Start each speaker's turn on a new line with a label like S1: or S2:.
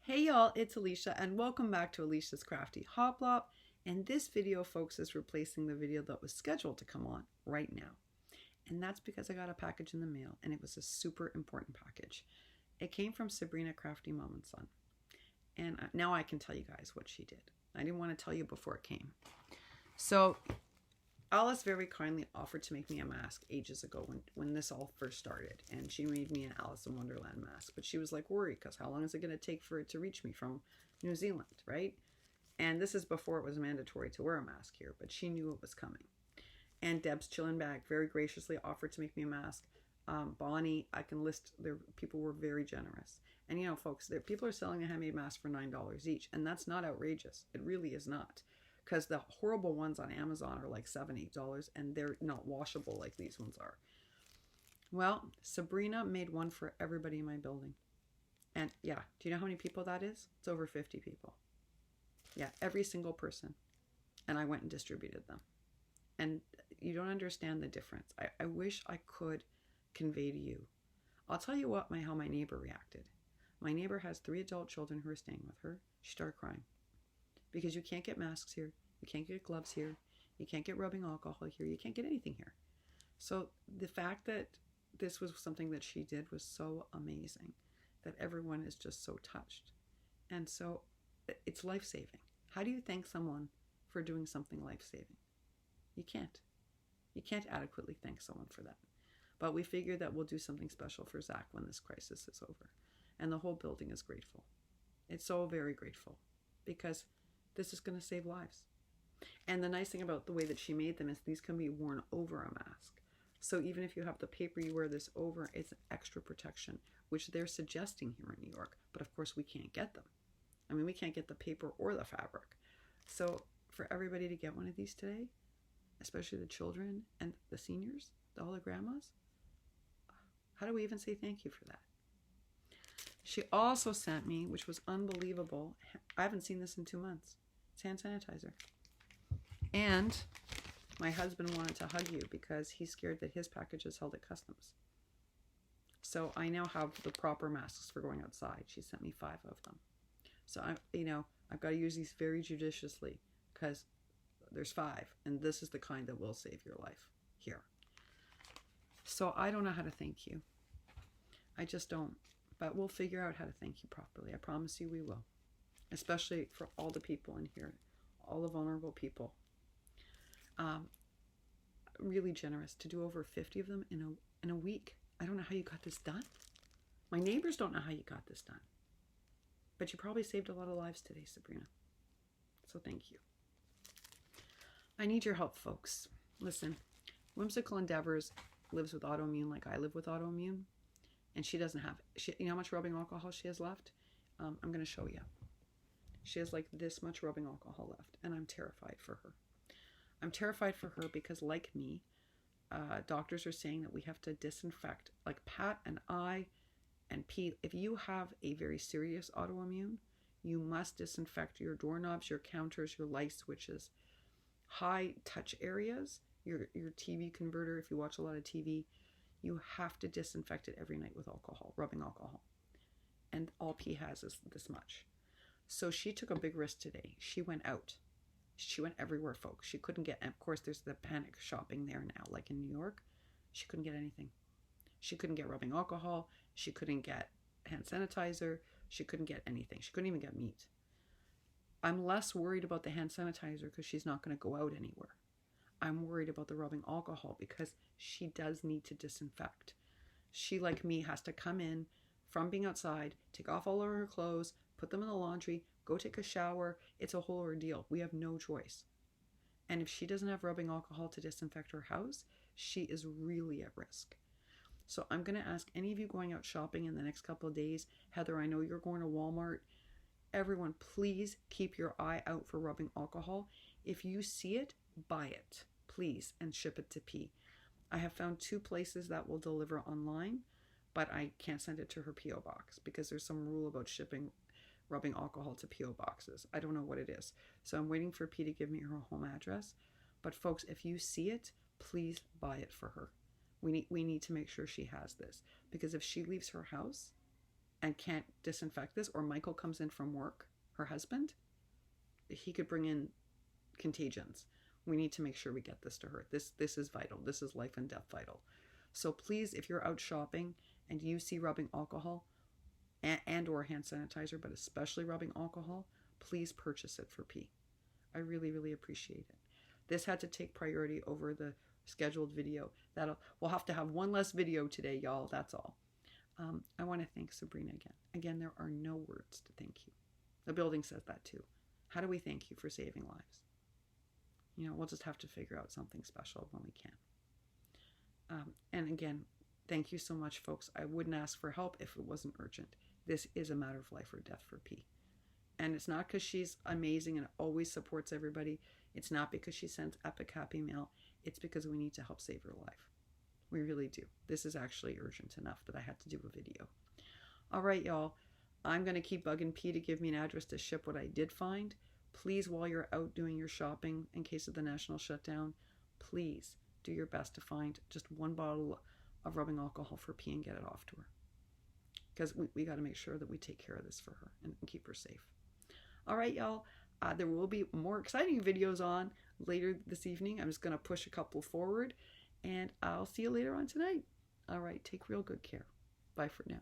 S1: Hey y'all, it's Alicia and welcome back to Alicia's Crafty Hoplop. And this video, folks, is replacing the video that was scheduled to come on right now. And that's because I got a package in the mail and it was a super important package. It came from Sabrina, Crafty Mom and Son. And now I can tell you guys what she did. I didn't want to tell you before it came. So Alice very kindly offered to make me a mask ages ago when this all first started. And she made me an Alice in Wonderland mask. But she was like worried because how long is it going to take for it to reach me from New Zealand, right? And this is before it was mandatory to wear a mask here. But she knew it was coming. And Deb's Chillin' Bag very graciously offered to make me a mask. Bonnie, I can list, their people were very generous. And you know, folks, people are selling a handmade mask for $9 each. And that's not outrageous. It really is not. Because the horrible ones on Amazon are like $7, $8 and they're not washable like these ones are. Well, Sabrina made one for everybody in my building. And yeah, do you know how many people that is? It's over 50 people. Yeah, every single person. And I went and distributed them. And you don't understand the difference. I wish I could convey to you. I'll tell you how my neighbor reacted. My neighbor has 3 adult children who are staying with her. She started crying. Because you can't get masks here. You can't get gloves here. You can't get rubbing alcohol here. You can't get anything here. So the fact that this was something that she did was so amazing that everyone is just so touched. And so it's life-saving. How do you thank someone for doing something life-saving? You can't. You can't adequately thank someone for that. But we figure that we'll do something special for Zach when this crisis is over. And the whole building is grateful. It's so very grateful because this is going to save lives. And the nice thing about the way that she made them is these can be worn over a mask. So even if you have the paper you wear this over, it's extra protection, which they're suggesting here in New York. But of course, we can't get them. I mean, we can't get the paper or the fabric. So for everybody to get one of these today, especially the children and the seniors, all the grandmas, how do we even say thank you for that? She also sent me, which was unbelievable, I haven't seen this in 2 months, it's hand sanitizer. And my husband wanted to hug you because he's scared that his package is held at customs. So I now have the proper masks for going outside. She sent me 5 of them. So I've got to use these very judiciously because there's 5 and this is the kind that will save your life here. So I don't know how to thank you. I just don't. But we'll figure out how to thank you properly. I promise you we will. Especially for all the people in here. All the vulnerable people. Really generous to do over 50 of them in a week. I don't know how you got this done. My neighbors don't know how you got this done. But you probably saved a lot of lives today, Sabrina. So thank you. I need your help, folks. Listen, Whimsical Endeavors lives with autoimmune like I live with autoimmune. And she doesn't have, you know how much rubbing alcohol she has left? I'm going to show you. She has like this much rubbing alcohol left. And I'm terrified for her. I'm terrified for her because like me, doctors are saying that we have to disinfect, like pat and eye and pee. If you have a very serious autoimmune, you must disinfect your doorknobs, your counters, your light switches, high touch areas, your TV converter. If you watch a lot of TV, you have to disinfect it every night with alcohol, rubbing alcohol. And all pee has is this much. So she took a big risk today. She went out. She went everywhere, folks. She couldn't get, and of course, there's the panic shopping there now, like in New York. She couldn't get anything. She couldn't get rubbing alcohol. She couldn't get hand sanitizer. She couldn't get anything. She couldn't even get meat. I'm less worried about the hand sanitizer because she's not going to go out anywhere. I'm worried about the rubbing alcohol because she does need to disinfect. She, like me, has to come in from being outside, take off all of her clothes, put them in the laundry, go take a shower. It's a whole ordeal. We have no choice. And if she doesn't have rubbing alcohol to disinfect her house, she is really at risk. So I'm going to ask any of you going out shopping in the next couple of days, Heather, I know you're going to Walmart. Everyone, please keep your eye out for rubbing alcohol. If you see it, buy it, please, and ship it to P. I have found 2 places that will deliver online, but I can't send it to her P.O. box because there's some rule about shipping rubbing alcohol to P.O. boxes. I don't know what it is. So I'm waiting for P to give me her home address. But folks, if you see it, please buy it for her. We need to make sure she has this because if she leaves her house, and can't disinfect this, or Michael comes in from work, her husband, he could bring in contagions. We need to make sure we get this to her. This is vital. This is life and death vital. So please, if you're out shopping and you see rubbing alcohol and or hand sanitizer, but especially rubbing alcohol, please purchase it for P. I really, really appreciate it. This had to take priority over the scheduled video. We'll have to have one less video today, y'all. That's all. I want to thank Sabrina again. Again, there are no words to thank you. The building says that too. How do we thank you for saving lives? We'll just have to figure out something special when we can. And again, thank you so much, folks. I wouldn't ask for help if it wasn't urgent. This is a matter of life or death for P. And it's not because she's amazing and always supports everybody. It's not because she sends epic happy mail. It's because we need to help save her life. We really do. This is actually urgent enough that I had to do a video. All right, y'all. I'm going to keep bugging P to give me an address to ship what I did find. Please, while you're out doing your shopping in case of the national shutdown, please do your best to find just one bottle of rubbing alcohol for P and get it off to her. Because we got to make sure that we take care of this for her and keep her safe. All right, y'all. There will be more exciting videos on later this evening. I'm just going to push a couple forward, and I'll see you later on tonight. All right, take real good care. Bye for now.